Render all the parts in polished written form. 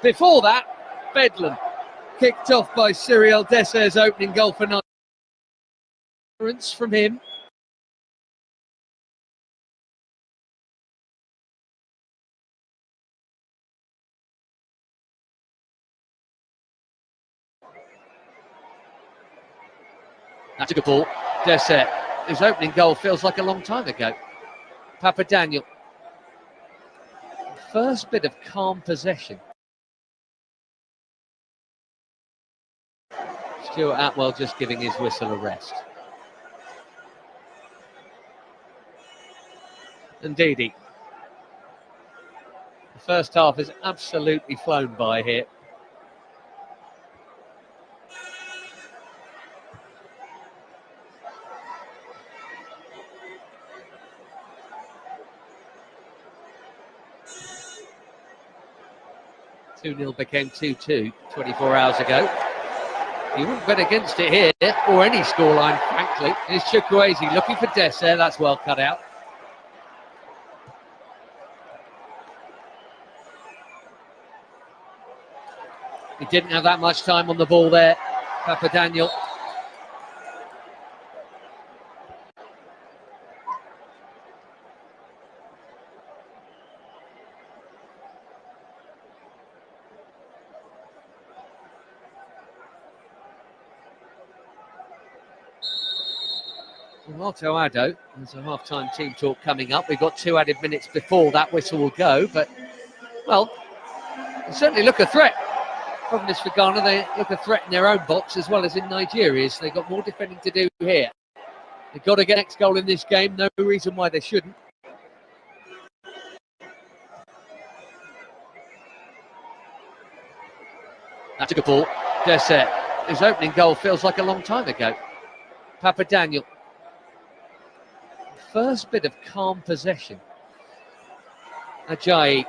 Before that, Bedlam, kicked off by Cyriel Desser's opening goal for Nigeria. From him. That's a good ball. Desser, his opening goal feels like a long time ago. Papadaniel. First bit of calm possession. Stuart Atwell just giving his whistle a rest. Indeedy. The first half is absolutely flown by here. (2-0) became 2-2 24 hours ago. You wouldn't bet against it here, or any scoreline, frankly. Here's Chukwueze looking for Desser. That's well cut out. He didn't have that much time on the ball there, Papadaniel. Otto Addo, there's a half-time team talk coming up. We've got 2 added minutes before that whistle will go, but, well, they certainly look a threat. Problem is for Ghana, they look a threat in their own box as well as in Nigeria's. They've got more defending to do here. They've got to get next goal in this game, no reason why they shouldn't. That's a good ball. Desser, his opening goal feels like a long time ago. Papadaniel. First bit of calm possession. Ajayi.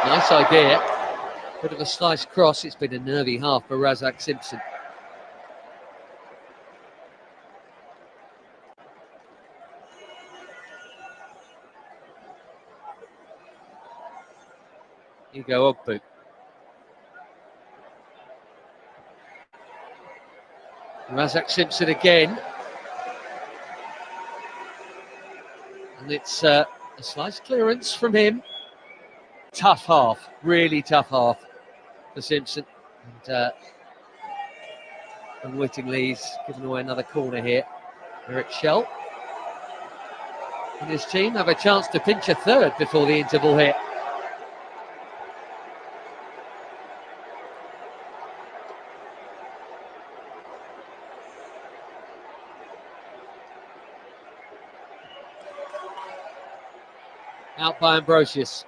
Nice idea. Bit of a slice cross. It's been a nervy half for Razak Simpson. Hugo Ogbu. Razak Simpson again. And it's a slice clearance from him. Tough half, really tough half for Simpson. And unwittingly, he's given away another corner here. Eric Shell and his team have a chance to pinch a third before the interval here. Out by Ambrosius.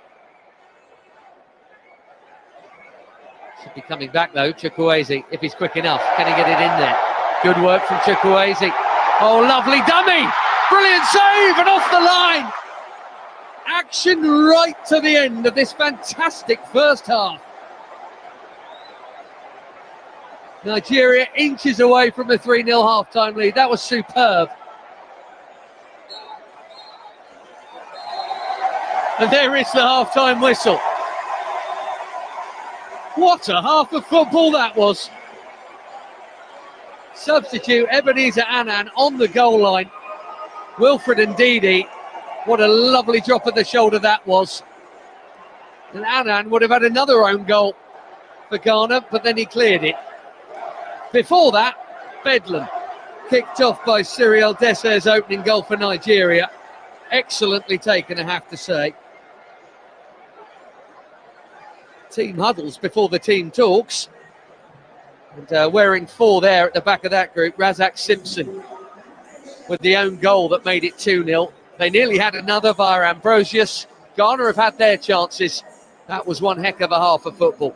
Should be coming back though, Chukwueze, if he's quick enough. Can he get it in there? Good work from Chukwueze. Oh, lovely dummy! Brilliant save and off the line! Action right to the end of this fantastic first half. Nigeria inches away from the 3-0 half-time lead. That was superb. And there is the half-time whistle. What a half of football that was. Substitute Ebenezer Annan on the goal line. Wilfred Ndidi, what a lovely drop of the shoulder that was. And Annan would have had another own goal for Ghana, but then he cleared it. Before that, Bedlam, kicked off by Cyriel Desser's opening goal for Nigeria. Excellently taken, I have to say. Team huddles before the team talks. And wearing 4 there at the back of that group, Razak Simpson with the own goal that made it 2-0. They nearly had another via Ambrosius. Ghana have had their chances. That was one heck of a half of football.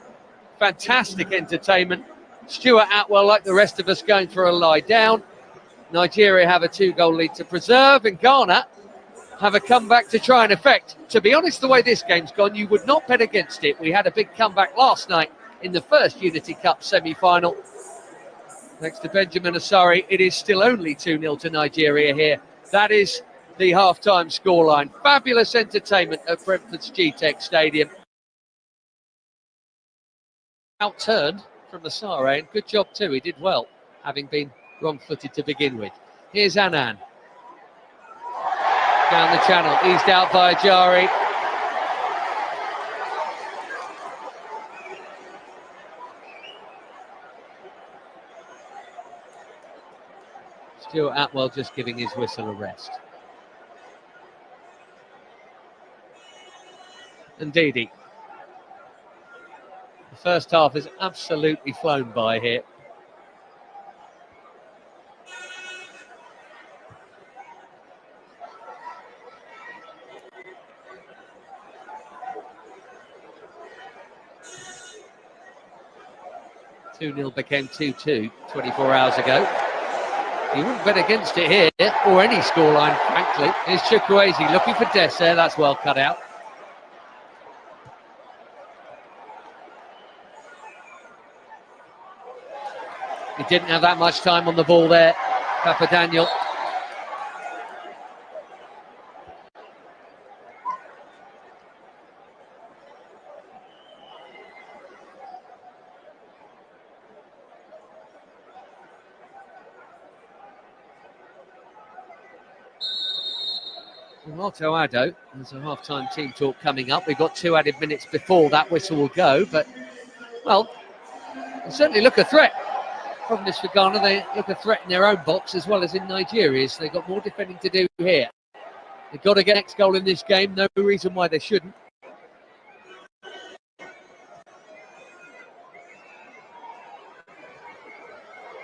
Fantastic entertainment. Stuart Atwell, like the rest of us, going for a lie down. Nigeria have a 2-goal lead to preserve, and Ghana have a comeback to try and effect. To be honest, the way this game's gone, you would not bet against it. We had a big comeback last night in the first Unity Cup semi-final. Thanks to Benjamin Asari, it is still only 2-0 to Nigeria here. That is the half-time scoreline. Fabulous entertainment at Brentford's G-Tech Stadium. Outturned from the Sare, and good job too. He did well, having been wrong-footed to begin with. Here's Annan. Down the channel, eased out by Ajari. Stuart Atwell just giving his whistle a rest. And Ndidi. The first half has absolutely flown by here. (2-0) became 2-2 24 hours ago. You wouldn't bet against it here, or any scoreline, frankly. Here's Chukwueze looking for Dessert. That's well cut out. He didn't have that much time on the ball there, Papadaniel. Otto Addo, there's a half-time team talk coming up. We've got 2 added minutes before that whistle will go, but, well, they certainly look a threat. Problem is for Ghana, they look a threat in their own box as well as in Nigeria's. They've got more defending to do here. They've got to get next goal in this game, no reason why they shouldn't.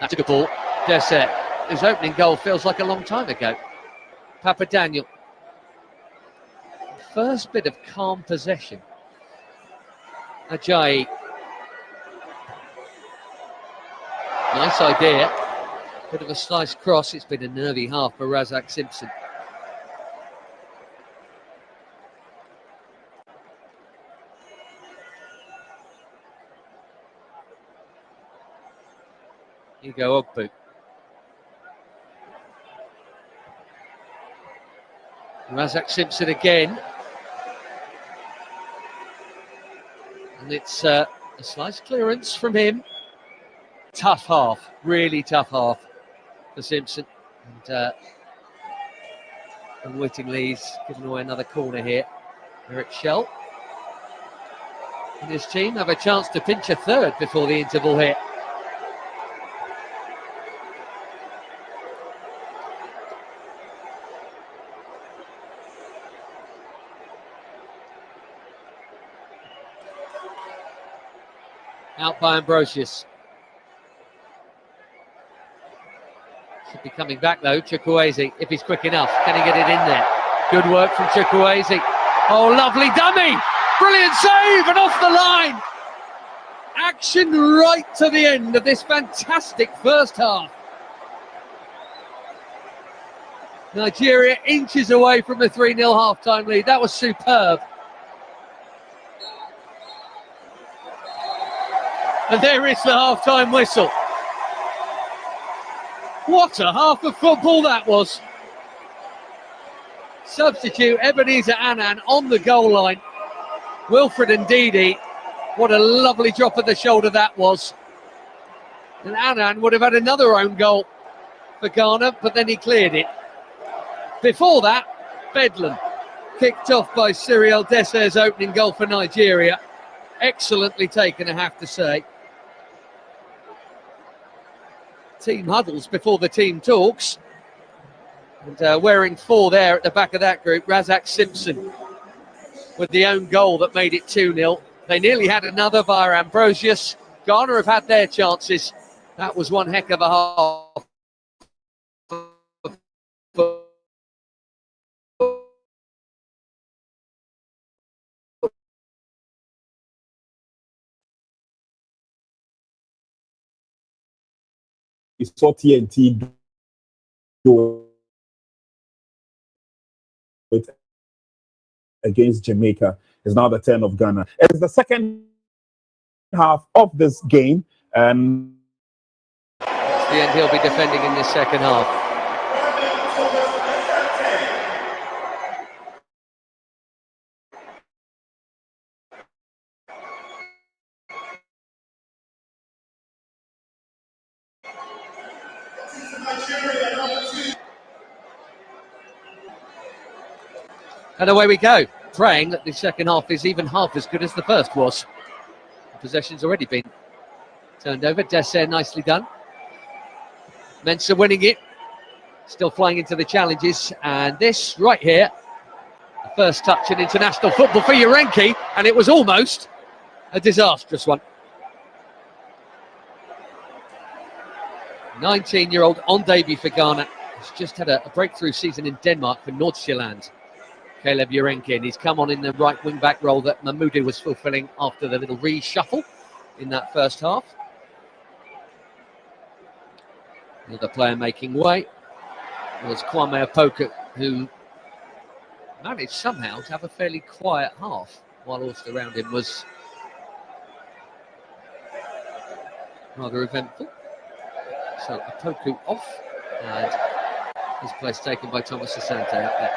That's a good ball. Dessert, his opening goal feels like a long time ago. Papadaniel. First bit of calm possession. Ajayi. Nice idea. Bit of a slice cross. It's been a nervy half for Razak Simpson. Hugo Ogbu. Razak Simpson again. And it's a slice clearance from him. Tough half, really tough half for Simpson. And unwittingly, he's given away another corner here. Eric Shell and his team have a chance to pinch a third before the interval here. Out by Ambrosius. Should be coming back though, Chukwueze, if he's quick enough. Can he get it in there? Good work from Chukwueze. Oh, lovely dummy! Brilliant save and off the line! Action right to the end of this fantastic first half. Nigeria inches away from the 3-0 half-time lead. That was superb. And there is the half-time whistle. What a half of football that was. Substitute Ebenezer Annan on the goal line. Wilfred Ndidi, what a lovely drop of the shoulder that was. And Annan would have had another own goal for Ghana, but then he cleared it. Before that, Bedlam, kicked off by Cyriel Dessert's opening goal for Nigeria. Excellently taken, I have to say. Team huddles before the team talks. And wearing 4 there at the back of that group, Razak Simpson with the own goal that made it 2-0. They nearly had another via Ambrosius. Ghana have had their chances. That was one heck of a half. We saw TNT do it against Jamaica. It's now the turn of Ghana. It's the second half of this game. And the end, he'll be defending in this second half. And away we go, praying that the second half is even half as good as the first was. The possession's already been turned over. Dessert nicely done. Mensah winning it. Still flying into the challenges. And this right here, the first touch in international football for Yarenki. And it was almost a disastrous one. 19-year-old on debut for Ghana. He's just had a breakthrough season in Denmark for Nordsjælland. Caleb Yarenki, and he's come on in the right wing-back role that Mahmoudi was fulfilling after the little reshuffle in that first half. Another player making way was Kwame Opoku, who managed somehow to have a fairly quiet half, while also around him was rather eventful. So Opoku off, and his place taken by Thomas Asante up there.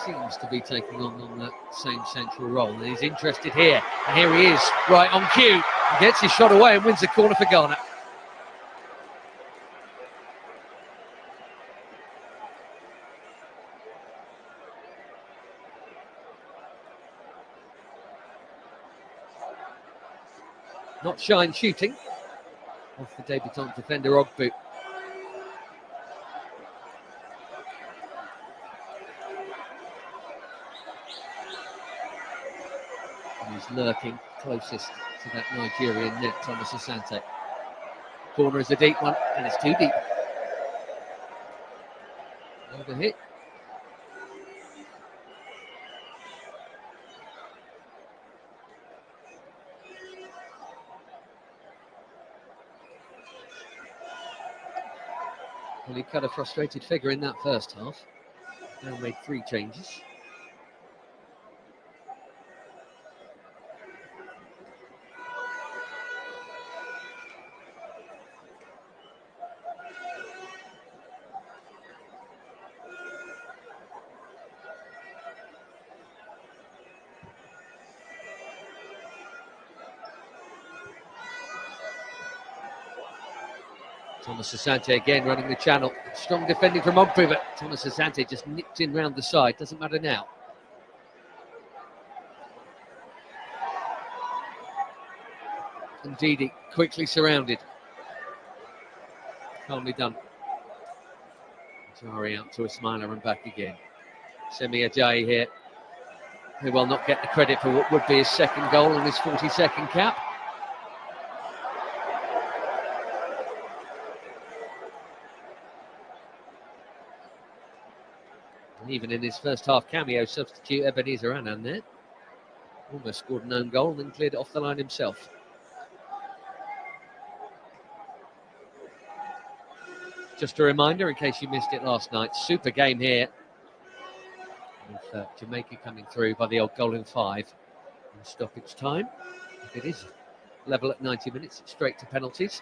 He seems to be taking on that same central role, and he's interested here. And here he is, right on cue. He gets his shot away and wins the corner for Ghana. Not shy in shooting off the debutant defender Ogbu. And he's lurking closest to that Nigerian net, Thomas Asante. Corner is a deep one, and it's too deep. Over hit. Well, he cut a frustrated figure in that first half. Now made 3 changes. Thomas Asante again running the channel. Strong defending from Ogbu, but Thomas Asante just nipped in round the side. Doesn't matter now. Indeed, he quickly surrounded. Calmly done. Jari out to Ismaila and back again. Semi Ajayi here, who will not get the credit for what would be his second goal and his 42nd cap. Even in his first half cameo, substitute Ebenezer Annan there. Almost scored an own goal and then cleared it off the line himself. Just a reminder, in case you missed it last night, super game here. With Jamaica coming through by the old goal in 5 in stoppage time. If it is level at 90 minutes, it's straight to penalties.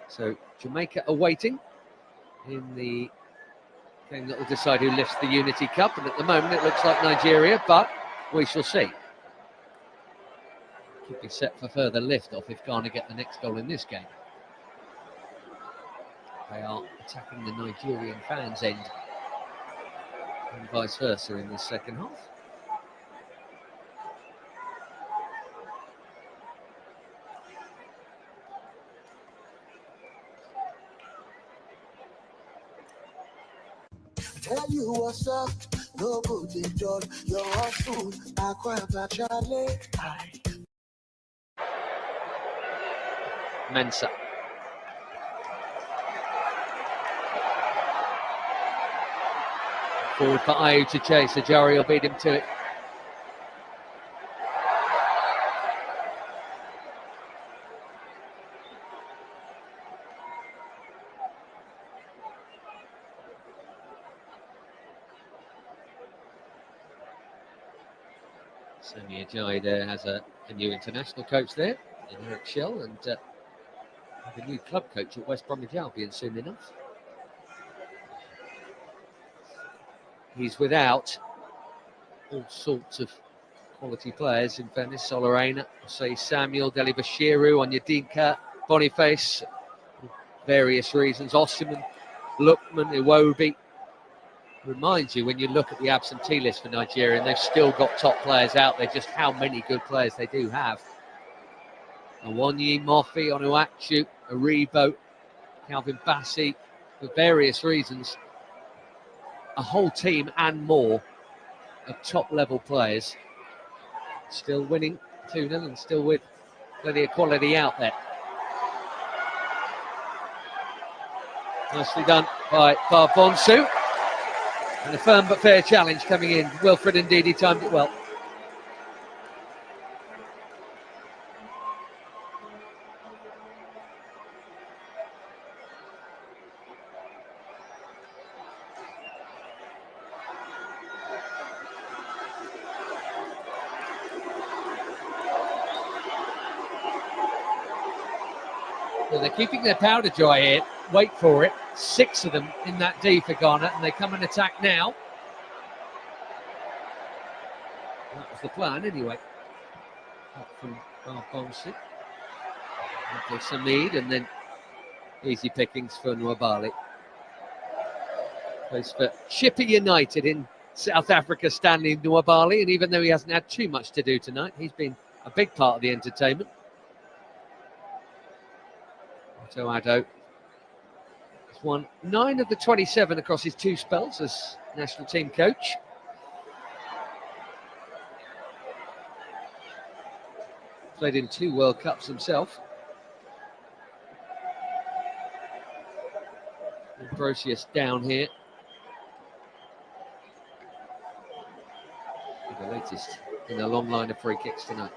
So Jamaica awaiting in the game that will decide who lifts the Unity Cup, and at the moment it looks like Nigeria, but we shall see. Could be set for further lift-off if Ghana get the next goal in this game. They are attacking the Nigerian fans' end, and vice versa in this second half. Tell you what's up, no good in done. You're all food, I cry about Charlie. Mensah. Forward for Ayew to chase. Ajari will beat him to it. Semi Ajayi there has a new international coach there in Eric Shell, and a new club coach at West Bromwich Albion soon enough. He's without all sorts of quality players, in fairness. Solarena, say Samuel, Deli Bashiru, Onyedinka, Boniface, various reasons. Osimhen, Lookman, Iwobi. Reminds you when you look at the absentee list for Nigeria, and they've still got top players out there, just how many good players they do have. Awonyi, Mofi, Onuachu, Aribo, Calvin Bassey, for various reasons. A whole team and more of top level players. Still winning 2-0 and still with plenty of quality out there. Nicely done by Bonsu. And a firm but fair challenge coming in. Wilfred Ndidi timed it well. Well, they're keeping their powder dry here. Wait for it. 6 of them in that D for Ghana, and they come and attack now. That was the plan anyway. Up from Bonsi. Samid, and then easy pickings for Nwabali. Plays for Chippa United in South Africa, Stanley Nwabali, and even though he hasn't had too much to do tonight, he's been a big part of the entertainment. Ado has won 9 of the 27 across his 2 spells as national team coach. Played in 2 World Cups himself. Ambrosius down here. The latest in a long line of free kicks tonight.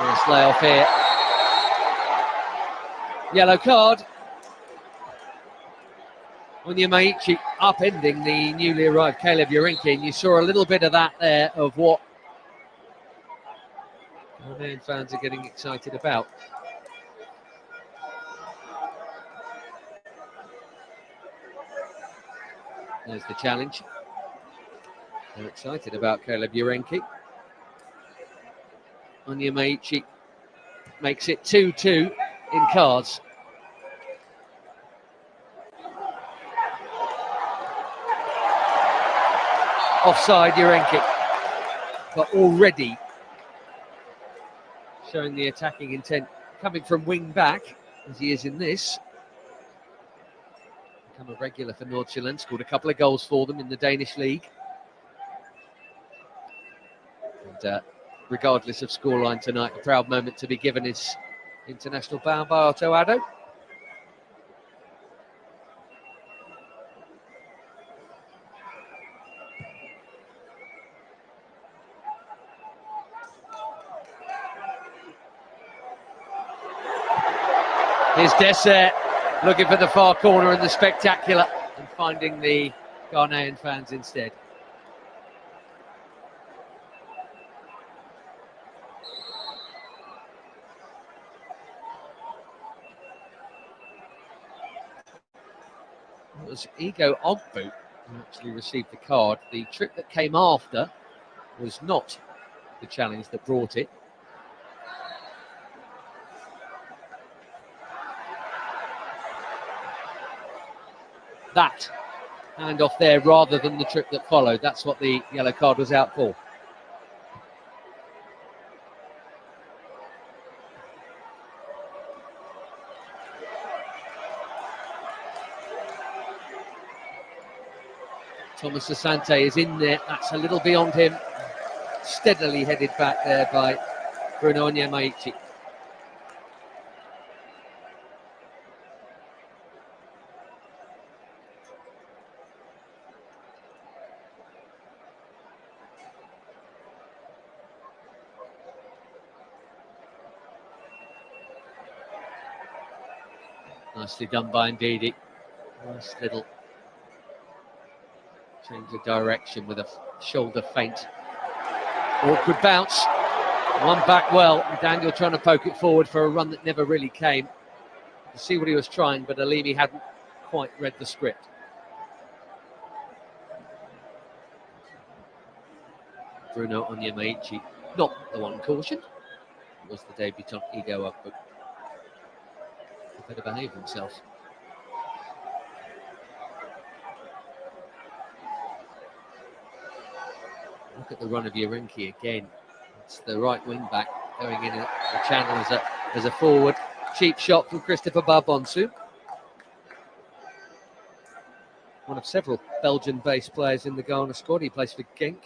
Nice layoff here. Yellow card. Onyemaichi upending the newly arrived Caleb Urinki, and you saw a little bit of that there of what Ghanaian fans are getting excited about. There's the challenge. They're excited about Caleb Urinki. Onyemaichi makes it 2-2 in cards. Offside Urinki, but already showing the attacking intent, coming from wing back as he is in this. Become a regular for Nordsjælland, scored a couple of goals for them in the Danish league. And regardless of scoreline tonight, a proud moment to be given his international bound by Otto Addo. Here's Dessert looking for the far corner and the spectacular, and finding the Ghanaian fans instead. It was Ego Ogbu who actually received the card. The trick that came after was not the challenge that brought it. That hand off there rather than the trip that followed. That's what the yellow card was out for. Thomas Asante is in there. That's a little beyond him. Steadily headed back there by Bruno Onyemaichi. Nicely done by Ndidi. Nice little change of direction with a shoulder feint. Awkward bounce. One back well. Daniel trying to poke it forward for a run that never really came. to see what he was trying, but Alimi hadn't quite read the script. Bruno Onyemaichi, not the one cautioned. It was the debutant Ego up, but he better behave himself. Look at the run of Yarenki again. It's the right wing back going in the channel as a forward. Cheap shot from Christopher Barbonsu. One of several Belgian-based players in the Ghana squad. He plays for Genk.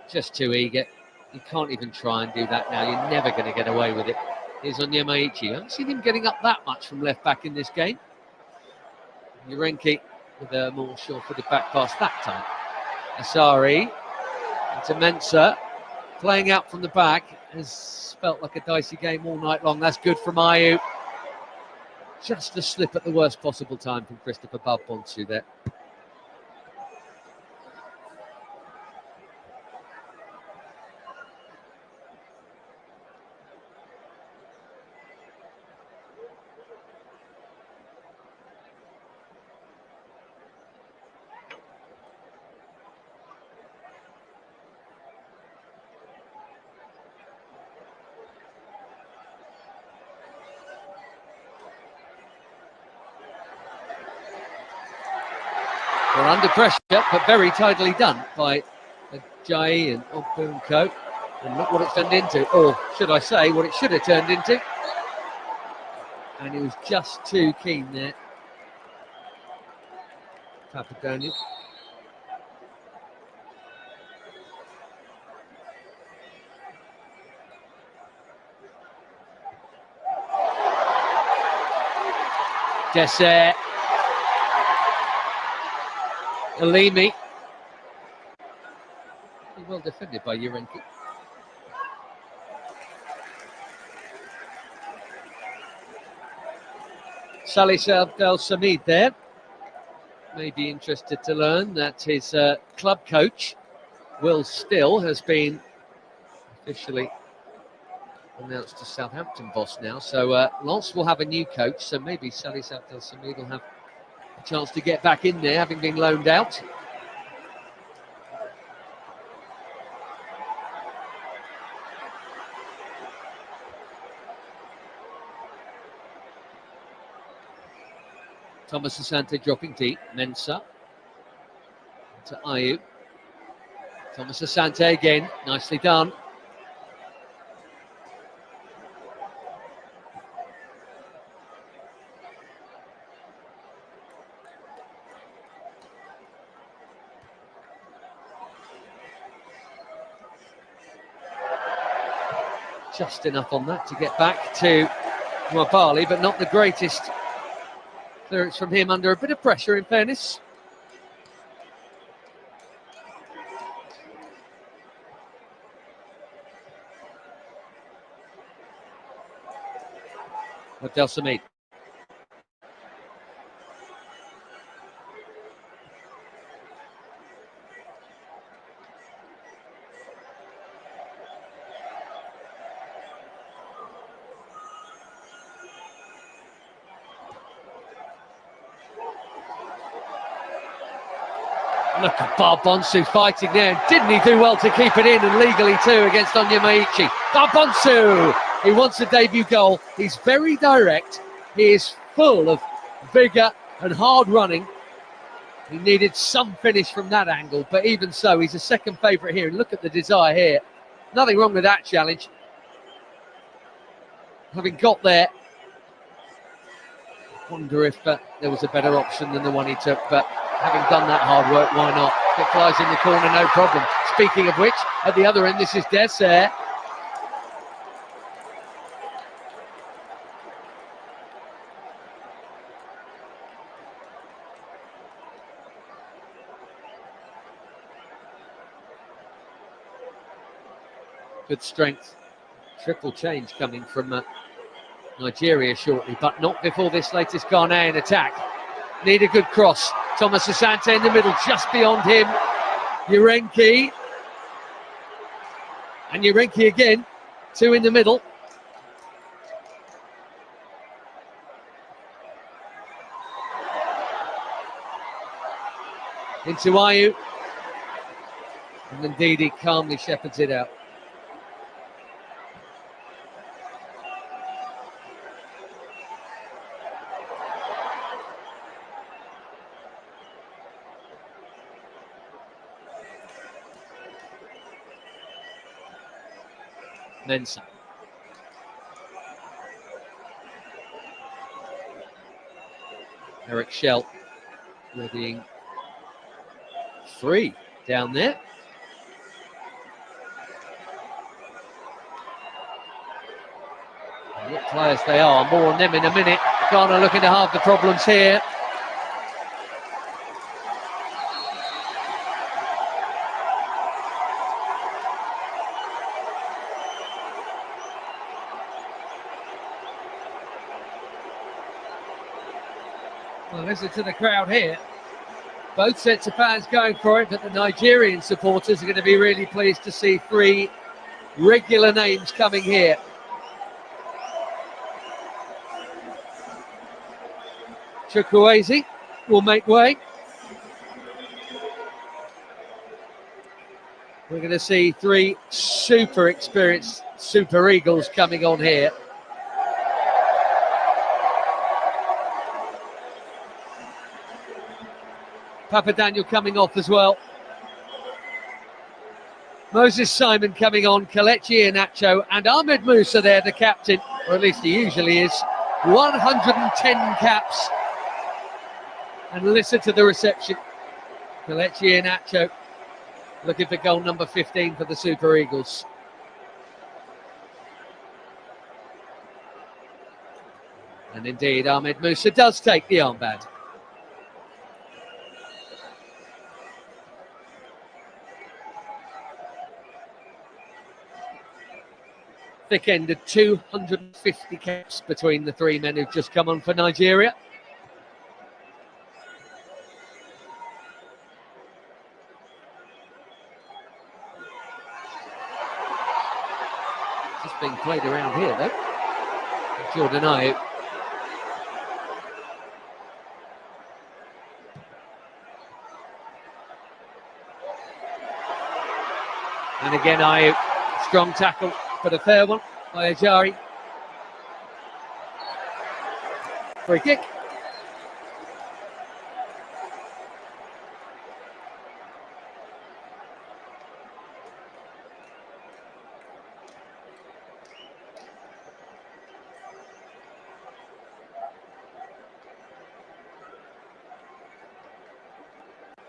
Just too eager. You can't even try and do that now. You're never going to get away with it. Here's Onyemaichi. I haven't seen him getting up that much from left back in this game. Yarenki with a more sure-footed back pass that time. Asari into Mensah. Playing out from the back. Has felt like a dicey game all night long. That's good from Ayew. Just a slip at the worst possible time from Christopher Barbonsu there. Well, under pressure, but very tidily done by Ajayi and Ogbu. And look what it's turned into, or should I say, what it should have turned into. And he was just too keen there. Papadonian. Dessert. Alimi. Well defended by Yarenki. Salih Abdel Samid there. May be interested to learn that his club coach, Will Still, has been officially announced as Southampton boss now. So Lens will have a new coach, so maybe Salih Abdel Samid will have a chance to get back in there, having been loaned out. Thomas Asante dropping deep. Mensah to Ayew. Thomas Asante again. Nicely done. Just enough on that to get back to Mwabali, but not the greatest clearance from him under a bit of pressure, in fairness. Abdel Samid. Look at Barbonsu fighting there. Didn't he do well to keep it in, and legally too, against Onyemaichi. Barbonsu! He wants a debut goal. He's very direct. He is full of vigour and hard running. He needed some finish from that angle, but even so, he's a second favourite here. And look at the desire here. Nothing wrong with that challenge. Having got there, wonder if there was a better option than the one he took, but having done that hard work, why not? If it flies in the corner, no problem. Speaking of which, at the other end, this is Dessert. Good strength. Triple change coming from Nigeria shortly, but not before this latest Ghanaian attack. Need a good cross. Thomas Asante in the middle, just beyond him. Yarenki. And Urenki again, 2 in the middle. Into Ayew. And indeed he calmly shepherds it out. Mensah. Eric Shell readying 3 down there. And what players they are, more on them in a minute. Ghana looking to halve the problems here. Well, listen to the crowd here. Both sets of fans going for it, but the Nigerian supporters are going to be really pleased to see 3 regular names coming here. Chukwueze will make way. We're going to see 3 super experienced Super Eagles coming on here. Papa Daniel coming off as well. Moses Simon coming on, Kelechi Iheanacho, and Ahmed Musa there, the captain, or at least he usually is. 110 caps. And listen to the reception. Kelechi Iheanacho looking for goal number 15 for the Super Eagles. And indeed, Ahmed Musa does take the armband. Thick end of 250 caps between the 3 men who've just come on for Nigeria. Just being played around here though. Jordan Ayew. And again Ayew, strong tackle. But a fair one by Ajari. Free kick.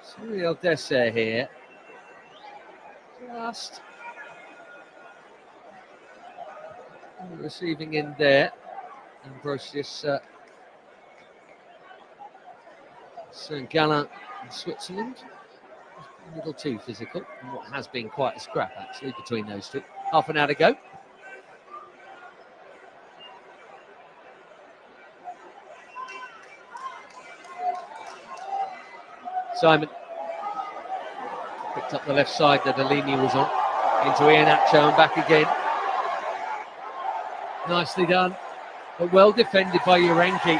Cyril Dessert here. Just receiving in there. Ambrosius Saint-Gallen in Switzerland. A little too physical, and what has been quite a scrap actually between those two. Half an hour to go. Simon picked up the left side that Alini was on. Into Iheanacho and back again. Nicely done, but well defended by Urenki.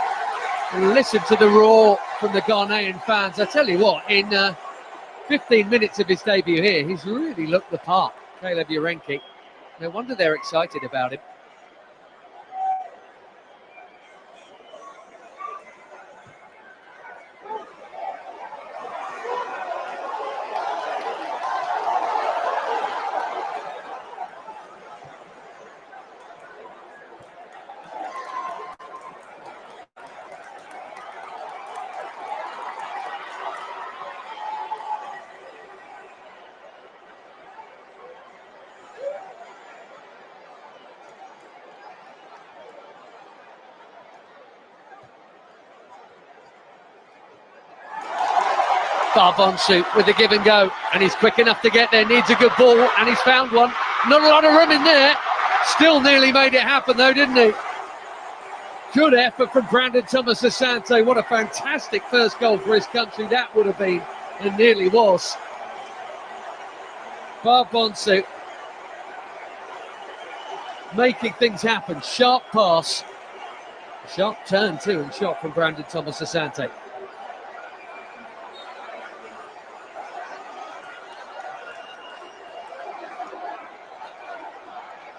Listen to the roar from the Ghanaian fans. I tell you what, in 15 minutes of his debut here, he's really looked the part, Caleb Urenki. No wonder they're excited about him. Barbonsu with the give and go, and he's quick enough to get there, needs a good ball, and he's found one. Not a lot of room in there. Still nearly made it happen though, didn't he? Good effort from Brandon Thomas Asante. What a fantastic first goal for his country that would have been, and nearly was. Barbonsu making things happen. Sharp pass. Sharp turn too, and shot from Brandon Thomas Asante.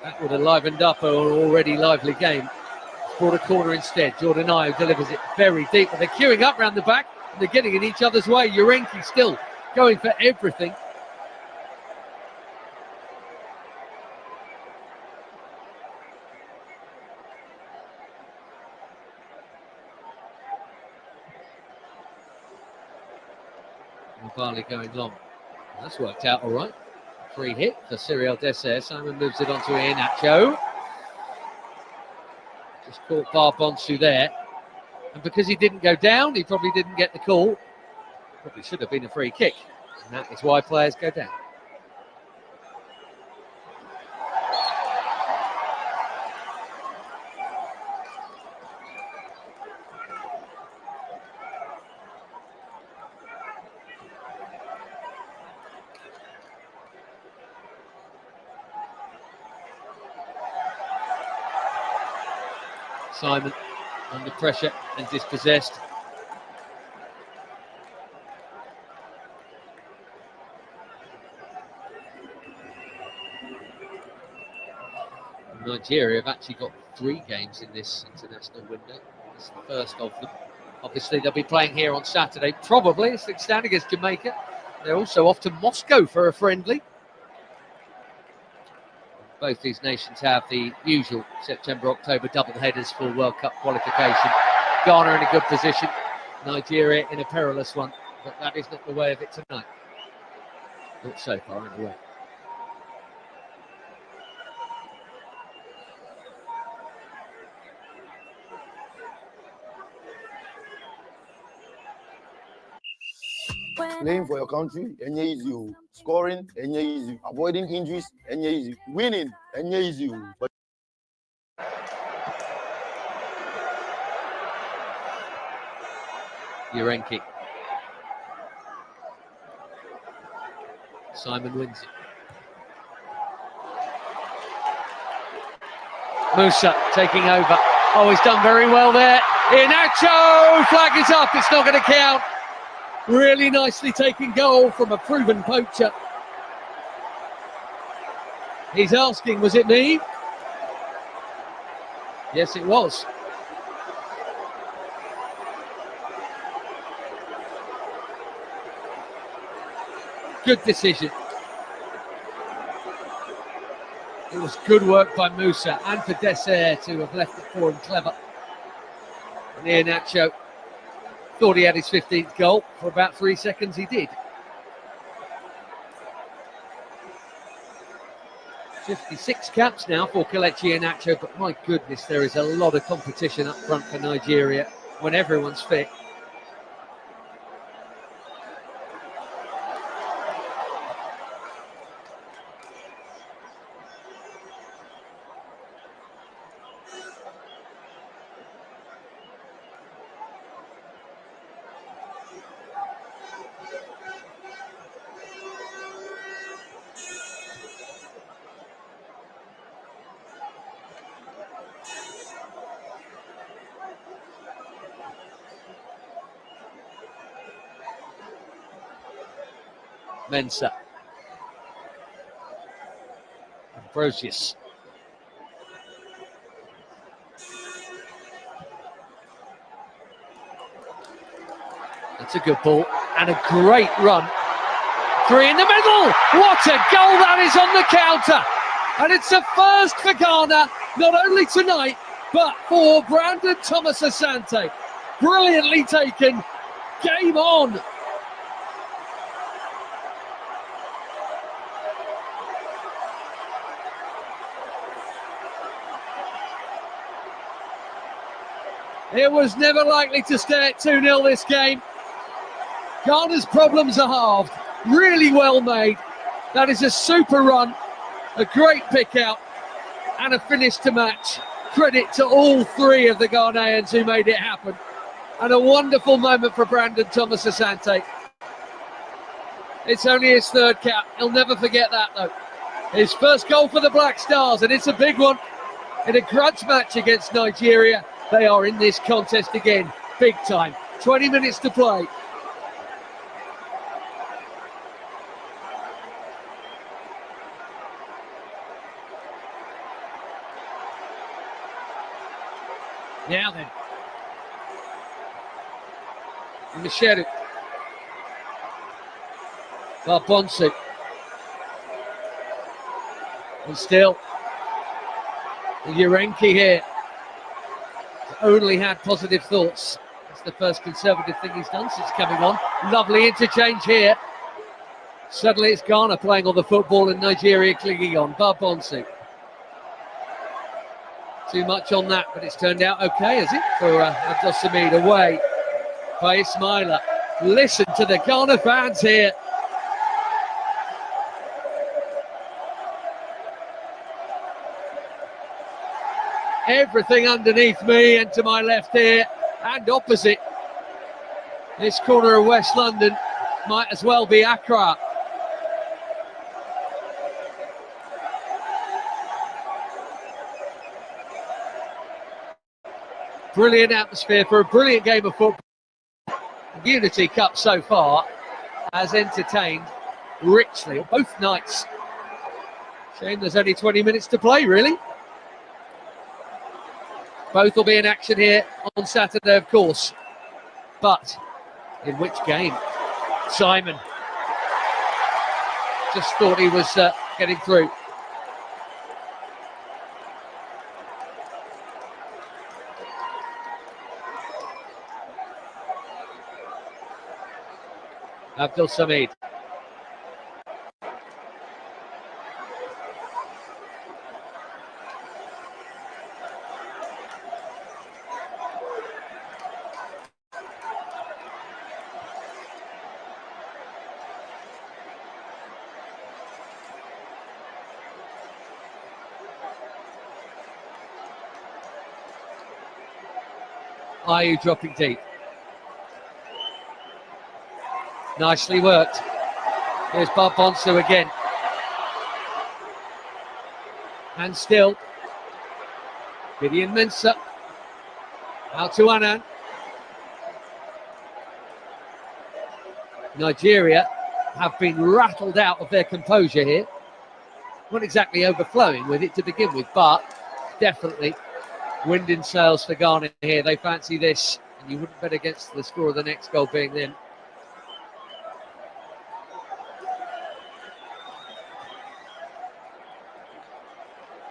That would have livened up an already lively game. Brought a corner instead. Jordan Ayew delivers it very deep, but they're queuing up round the back and they're getting in each other's way. Urenki still going for everything. Mubali going long. That's worked out all right. Free hit for Cyril Dessert. Simon moves it on to Iheanacho. Just caught Barbonsu there. And because he didn't go down, he probably didn't get the call. Probably should have been a free kick. And that is why players go down. Simon under pressure and dispossessed. Nigeria have actually got 3 games in this international window. It's the first of them. Obviously, they'll be playing here on Saturday, probably. It's stand against Jamaica. They're also off to Moscow for a friendly. Both these nations have the usual September-October double headers for World Cup qualification. Ghana in a good position, Nigeria in a perilous one, but that is not the way of it tonight. Not so far, anyway. Playing for your country, easy. Scoring, easy. Avoiding injuries, easy. Winning, easy. But Urenki. Simon wins it. Musa taking over. Oh, he's done very well there. Iheanacho! Flag is up, it's not going to count. Really nicely taken goal from a proven poacher. He's asking, was it me? Yes, it was. Good decision. It was good work by Musa and for Dessert to have left it for him clever. And Iheanacho thought he had his 15th goal. For about 3 seconds he did. 56 caps now for Kelechi Iheanacho, but my goodness, there is a lot of competition up front for Nigeria when everyone's fit. Mensah. Ambrosius. That's a good ball and a great run. 3 in the middle. What a goal that is on the counter. And it's a first for Ghana, not only tonight, but for Brandon Thomas Asante. Brilliantly taken. Game on. It was never likely to stay at 2-0 this game. Ghana's problems are halved. Really well made. That is a super run, a great pick out, and a finish to match. Credit to all 3 of the Ghanaians who made it happen. And a wonderful moment for Brandon Thomas Asante. It's only his 3rd cap. He'll never forget that though. His first goal for the Black Stars, and it's a big one. in a grudge match against Nigeria. They are in this contest again, big time. 20 minutes to play. Now then, Micheru, Barbonsu, and still Urenki here. Only had positive thoughts. That's the first conservative thing he's done since coming on. Lovely interchange here. Suddenly it's Ghana playing on the football and Nigeria clinging on. Barbonsu. Too much on that, but it's turned out okay, has it? For Abdul Samid, away by Ismaila. Listen to the Ghana fans here. Everything underneath me and to my left here and opposite. This corner of West London might as well be Accra. Brilliant atmosphere for a brilliant game of football. Unity Cup so far has entertained richly both nights. Shame there's only 20 minutes to play, really. Both will be in action here on Saturday, of course. But in which game? Simon just thought he was getting through. Abdul Samid. Ayew dropping deep. Nicely worked. Here's Barbonsu again. And still, Gideon Mensah. Out to Annan. Nigeria have been rattled out of their composure here. Not exactly overflowing with it to begin with, but definitely wind in sails for Ghana here. They fancy this, and you wouldn't bet against the score of the next goal being them.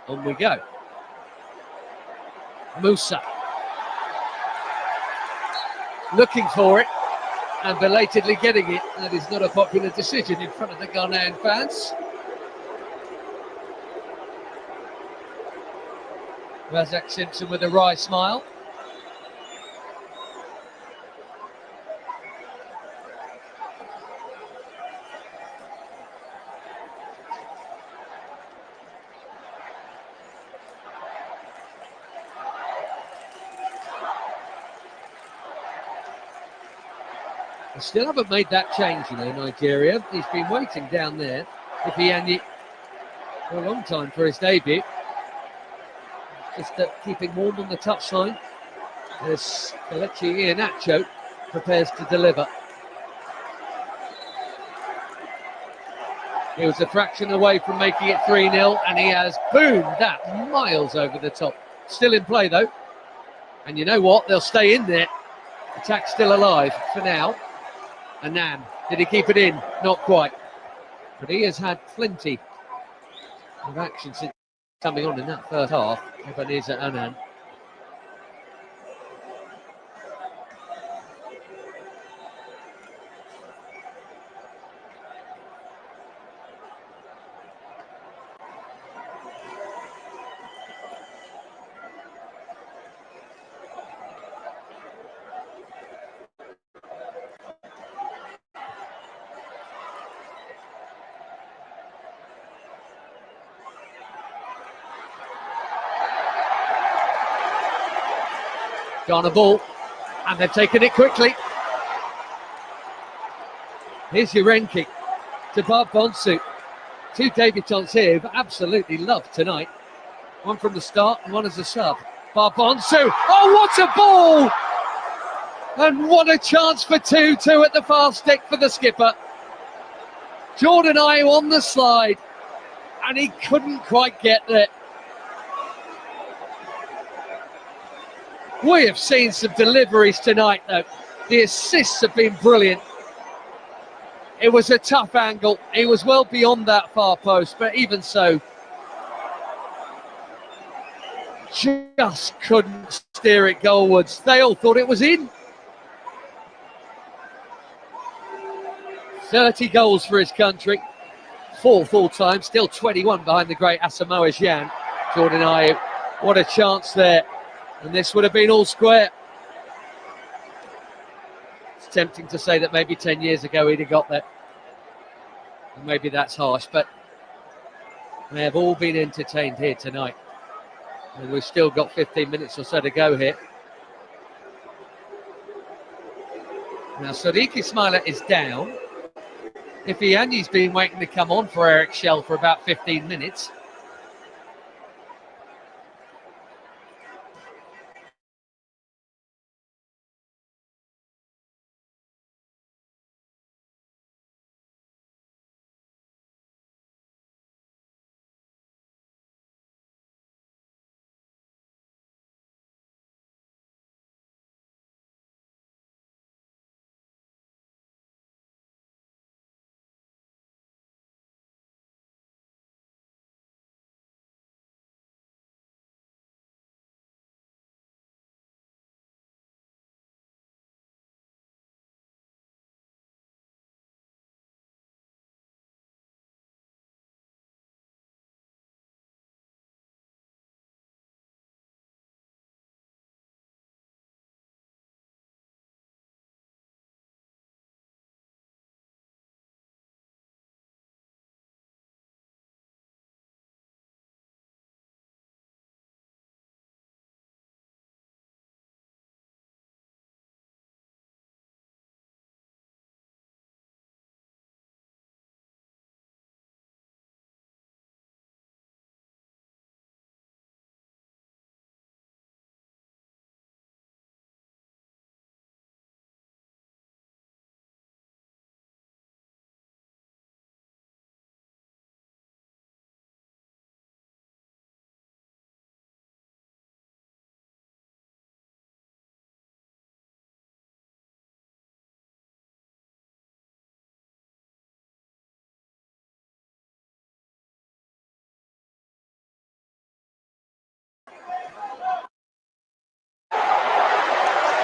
On we go. Musa. Looking for it and belatedly getting it. That is not a popular decision in front of the Ghanaian fans. Razak Simpson with a wry smile. They still haven't made that change, you know, Nigeria. He's been waiting down there, Ifeanyi, for a long time for his debut. Just keeping warm on the touchline as Kelechi Iheanacho prepares to deliver. He was a fraction away from making it 3-0, and he has boomed that miles over the top. Still in play, though. And you know what? They'll stay in there. Attack still alive for now. Annan, did he keep it in? Not quite. But he has had plenty of action since coming on in that first half. Ebenezer Annan. Ghana ball, and they've taken it quickly. Here's Urenki to Barbonsu. Two debutants here who've absolutely loved tonight. One from the start and one as a sub. Barbonsu. Oh, what a ball! And what a chance for 2-2 at the far stick for the skipper. Jordan Ayew on the slide, and he couldn't quite get there. We have seen some deliveries tonight, though. The assists have been brilliant. It was a tough angle. He was well beyond that far post, but even so, just couldn't steer it goalwards. They all thought it was in. 30 goals for his country, 4 full-time, still 21 behind the great Asamoah Gyan. Jordan Ayew, what a chance there. And this would have been all square. It's tempting to say that maybe 10 years ago he'd have got there. And maybe that's harsh, but they have all been entertained here tonight. And we've still got 15 minutes or so to go here. Now Sadiq Ismaila is down. Ifeanyi's been waiting to come on for Eric Shell for about 15 minutes.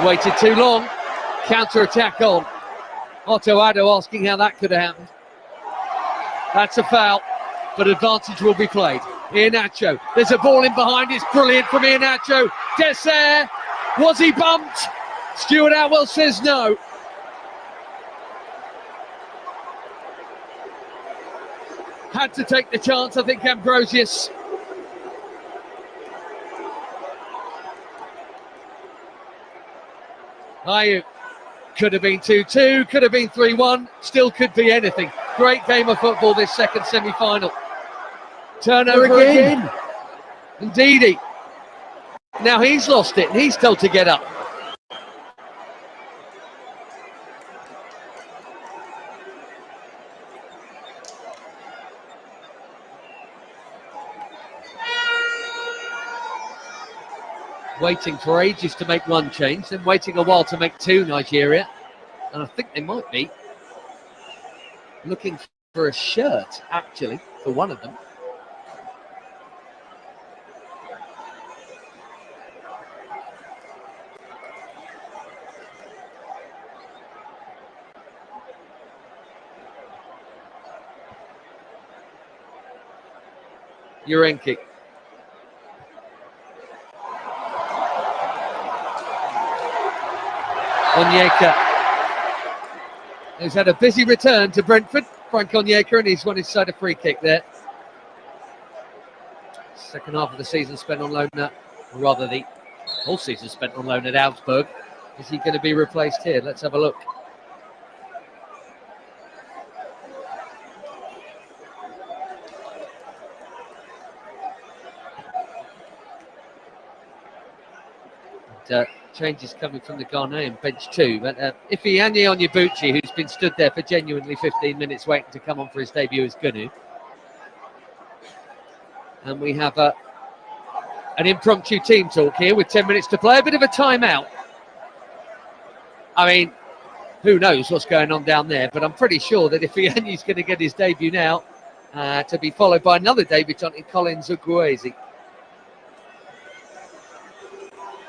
Waited too long. Counter-attack on. Otto Addo asking how that could have happened. That's a foul, but advantage will be played. Iheanacho, there's a ball in behind, it's brilliant from Iheanacho. Dessert, was he bumped? Stuart Atwell says no. Had to take the chance, I think, Ambrosius. Ayew, could have been 2-2, could have been 3-1, still could be anything. Great game of football this second semi-final. Turnover again. Indeedy. Now he's lost it and he's told to get up. Waiting for ages to make one change, then waiting a while to make two, Nigeria. And I think they might be looking for a shirt, actually, for one of them. Urenki. Onyeka, who's had a busy return to Brentford. Frank Onyeka, and he's won his side a free kick there. Second half of the season spent on loan at, or rather the whole season spent on loan at Augsburg. Is he going to be replaced here? Let's have a look. changes coming from the Ghanaian bench too. But Ifeanyi Onyebuchi, who's been stood there for genuinely 15 minutes waiting to come on for his debut, is Gunu. And we have an impromptu team talk here with 10 minutes to play. A bit of a timeout. I mean, who knows what's going on down there, but I'm pretty sure that Ifeanyi's going to get his debut now, to be followed by another debutant in Collins Uguezi.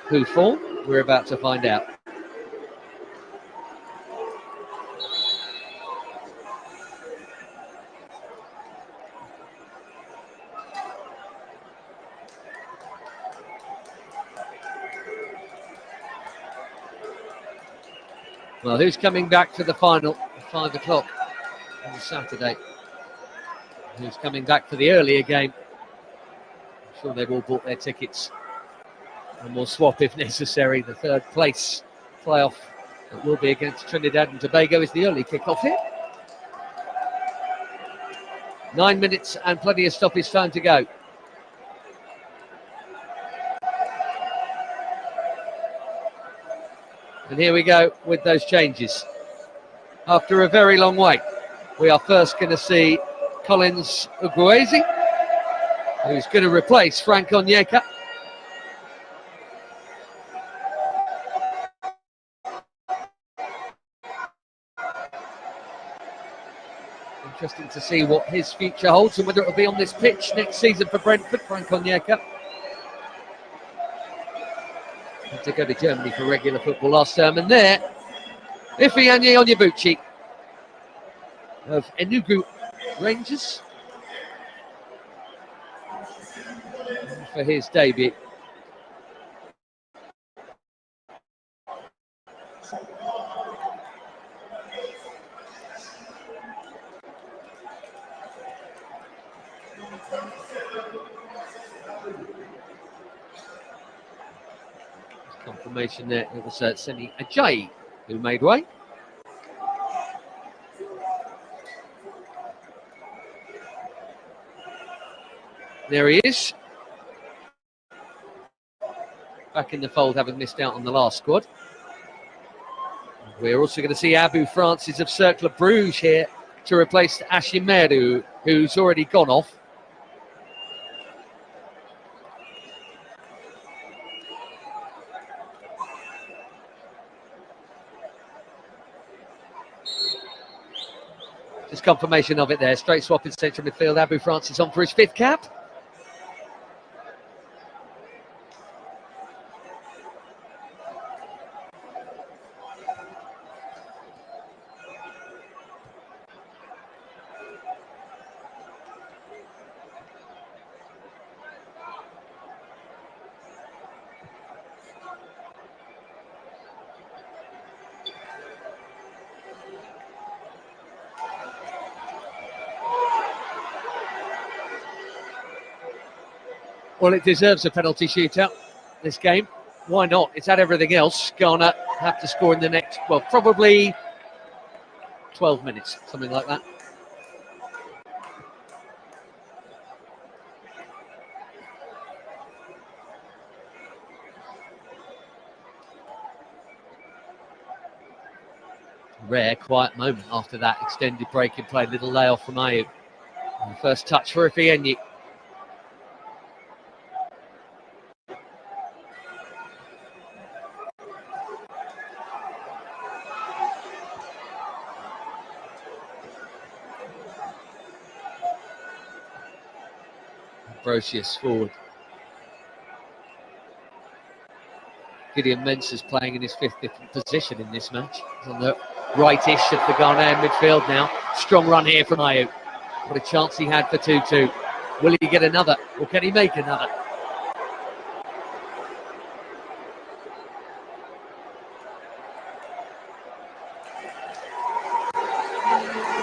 Who for? We're about to find out. Well, who's coming back to the final at 5 o'clock on Saturday? Who's coming back for the earlier game? I'm sure they've all bought their tickets. And we'll swap if necessary. The third place playoff that will be against Trinidad and Tobago is the early kickoff here. 9 minutes and plenty of stoppage time to go. And here we go with those changes. After a very long wait, we are first going to see Collins Uguezi, who's going to replace Frank Onyeka. Interesting to see what his future holds and whether it will be on this pitch next season for Brentford. Frank Onyeka had to go to Germany for regular football last term. And there, Ifeanyi Onyebuchi of Enugu Rangers for his debut. Confirmation there, it was Seni Ajayi who made way. There he is. Back in the fold, having missed out on the last squad. We're also going to see Abu Francis of Cercle Bruges here to replace Ashimeru, who's already gone off. Just confirmation of it there. Straight swap in central midfield. Abu Francis on for his 5th cap. Well, it deserves a penalty shootout, this game. Why not? It's had everything else. Ghana have to score in the next, well, probably 12 minutes, something like that. Rare, quiet moment after that extended break in play. Little layoff from Ayew. And first touch for Ifeanyi. Brocious forward. Gideon Mensah's playing in his 5th different position in this match. He's on the right-ish of the Ghanaian midfield now. Strong run here from Ayew. What a chance he had for 2-2. Will he get another, or can he make another?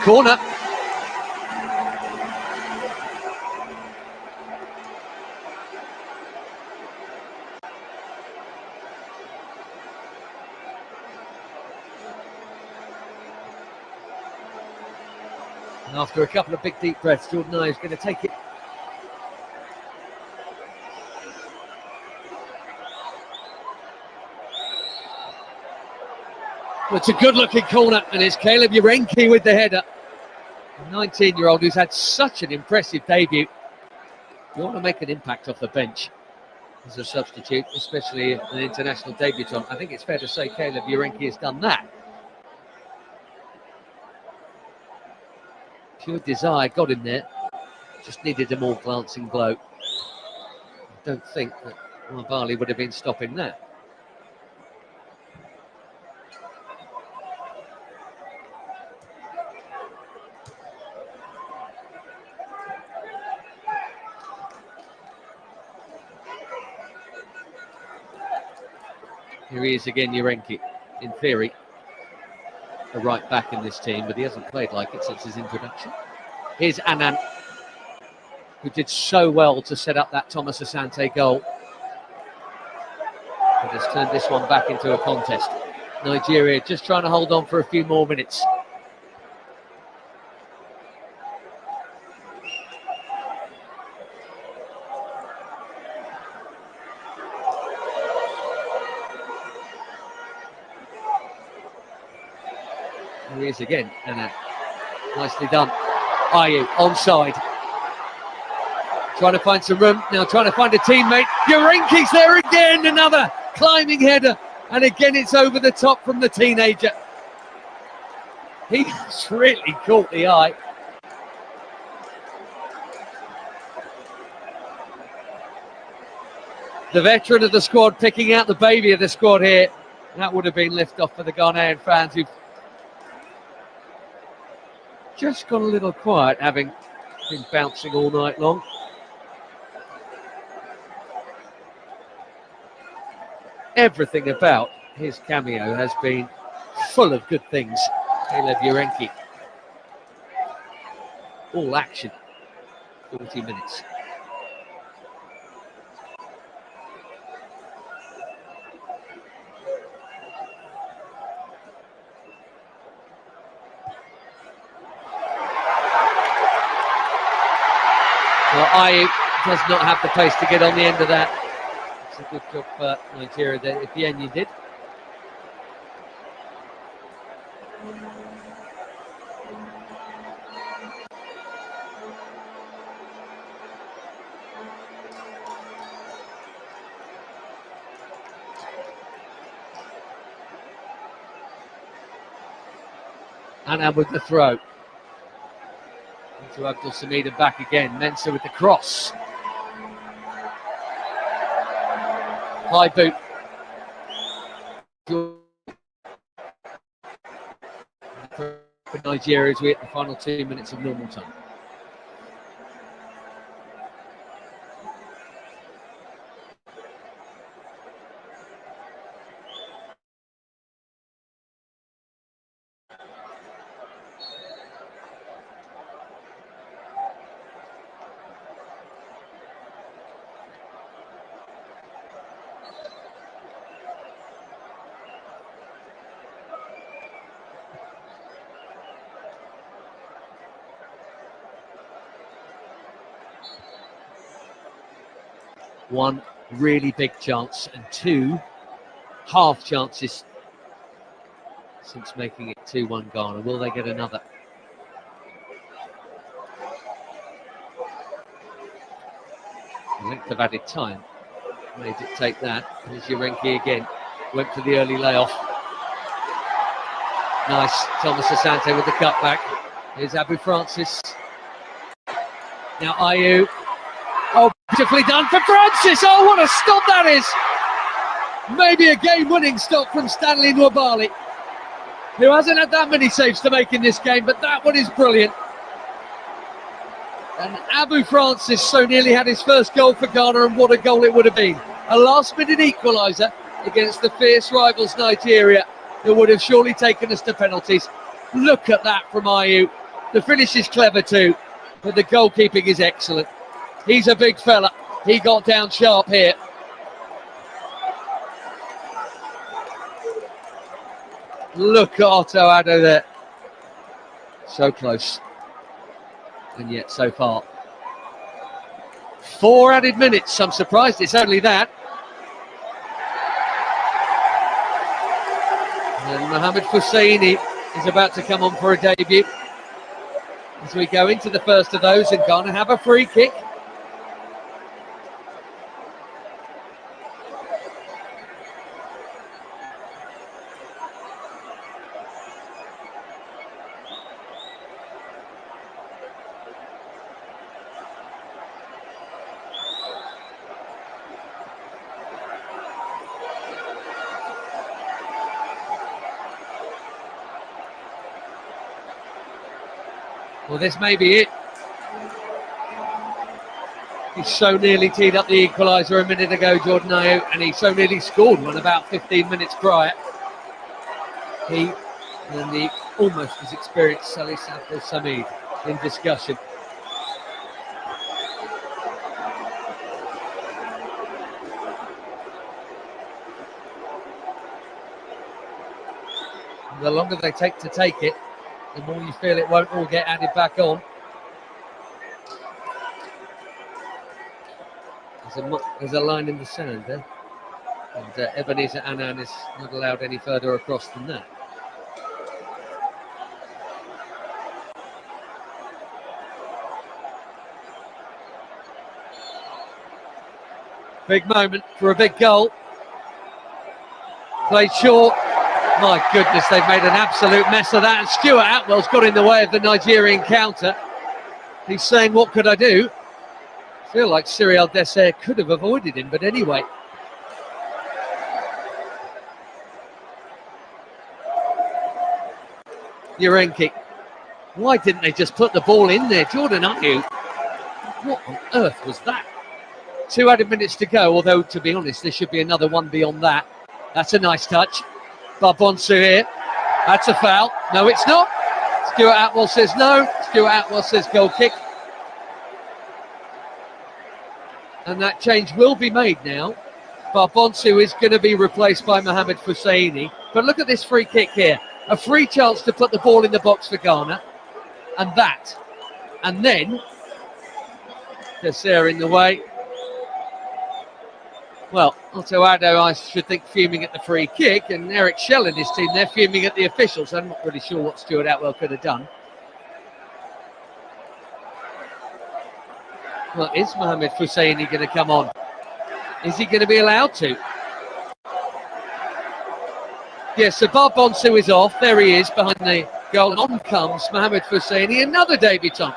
Corner. And after a couple of big deep breaths, Jordan Ayew is going to take it. Well, it's a good-looking corner, and it's Caleb Urenki with the header. A 19-year-old who's had such an impressive debut. You want to make an impact off the bench as a substitute, especially an international debutant. I think it's fair to say Caleb Urenki has done that. Pure desire got him there. Just needed a more glancing blow. I don't think that Nwabali would have been stopping that. Here he is again, Urenki. In theory, a right back in this team, but he hasn't played like it since his introduction. Here's Annan, who did so well to set up that Thomas Asante goal, but has turned this one back into a contest. Nigeria just trying to hold on for a few more minutes. Here he is again, Annan. Nicely done. Ayew onside. Trying to find some room, now trying to find a teammate. Urenki's there again, another climbing header. And again, it's over the top from the teenager. He's really caught the eye. The veteran of the squad picking out the baby of the squad here. That would have been lift-off for the Ghanaian fans who've just got a little quiet, having been bouncing all night long. Everything about his cameo has been full of good things. Caleb Urenki. All action. 40 minutes. Well, Ayew does not have the pace to get on the end of that. It's a good job for Nigeria there. Ifeanyi did. Annan with the throw. To Abdul Samid and back again. Mensah with the cross. High boot. For Nigeria as we hit the final 2 minutes of normal time. One really big chance and two half chances since making it 2-1 Ghana. Will they get another? The length of added time may dictate that. Here's Urenki again. Went for the early layoff. Nice. Thomas Asante with the cutback. Here's Abu Francis. Now Ayew. Oh, beautifully done for Francis. Oh, what a stop that is. Maybe a game-winning stop from Stanley Nwabali, who hasn't had that many saves to make in this game, but that one is brilliant. And Abu Francis so nearly had his first goal for Ghana, and what a goal it would have been. A last-minute equaliser against the fierce rivals Nigeria, who would have surely taken us to penalties. Look at that from Ayew. The finish is clever too, but the goalkeeping is excellent. He's a big fella. He got down sharp here. Look at Otto Addo there. So close. And yet so far. 4 added minutes. I'm surprised it's only that. And Mohamed Husseini is about to come on for a debut as we go into the first of those, and Ghana have a free kick. Well, this may be it. He so nearly teed up the equaliser a minute ago, Jordan Ayew, and he so nearly scored one about 15 minutes prior. He and the almost as experienced Salih Abdul Samid in discussion. And the longer they take to take it, the more you feel it won't all get added back on. There's a line in the sand there. And Ebenezer Annan is not allowed any further across than that. Big moment for a big goal. Played short. My goodness, they've made an absolute mess of that. And Stuart Atwell's got in the way of the Nigerian counter. He's saying, what could I do? I feel like Cyril Dessert could have avoided him, but anyway. Urenki. Why didn't they just put the ball in there? Jordan Ayew. What on earth was that? 2 added minutes to go, although, to be honest, there should be another one beyond that. That's a nice touch. Barbonsu here. That's a foul. No, it's not. Stuart Atwell says no. Stuart Atwell says goal kick. And that change will be made now. Barbonsu is going to be replaced by Mohamed Husseini. But look at this free kick here. A free chance to put the ball in the box for Ghana. And that. And then Dessert in the way. Well, Otto Addo, I should think, fuming at the free kick, and Eric Shell and his team, they're fuming at the officials. I'm not really sure what Stuart Atwell could have done. Well, is Mohamed Husseini going to come on? Is he going to be allowed to? Yes, so Barbonsu is off. There he is behind the goal, and on comes Mohamed Husseini, another debutant.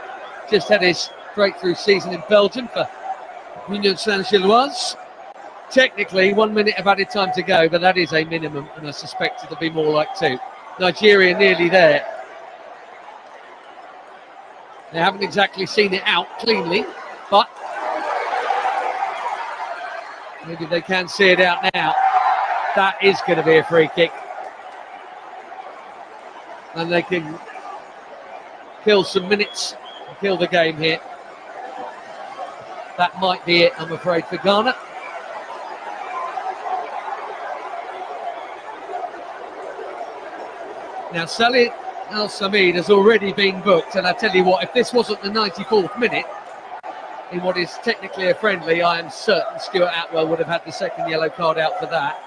Just had his breakthrough season in Belgium for Union Saint-Gilloise. Technically, 1 minute of added time to go, but that is a minimum, and I suspect it'll be more like 2. Nigeria nearly there. They haven't exactly seen it out cleanly, but maybe they can see it out now. That is going to be a free kick. And they can kill some minutes and kill the game here. That might be it, I'm afraid, for Ghana. Now, Salih Al-Samid has already been booked, and I tell you what, if this wasn't the 94th minute, in what is technically a friendly, I am certain Stuart Atwell would have had the second yellow card out for that.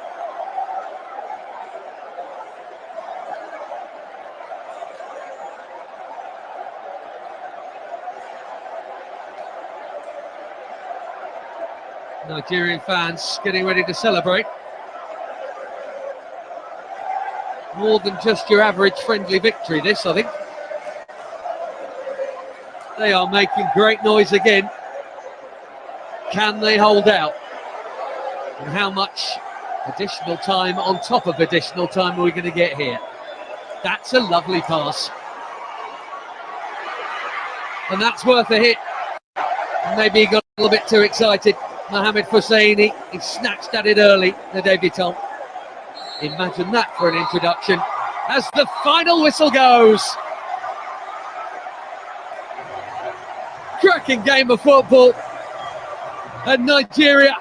Nigerian fans getting ready to celebrate. More than just your average friendly victory, this, I think. They are making great noise again. Can they hold out? And how much additional time on top of additional time are we going to get here? That's a lovely pass. And that's worth a hit. Maybe he got a little bit too excited. Mohamed Husseini, he snatched at it early, the debutant. Imagine that for an introduction as the final whistle goes. Cracking game of football, and Nigeria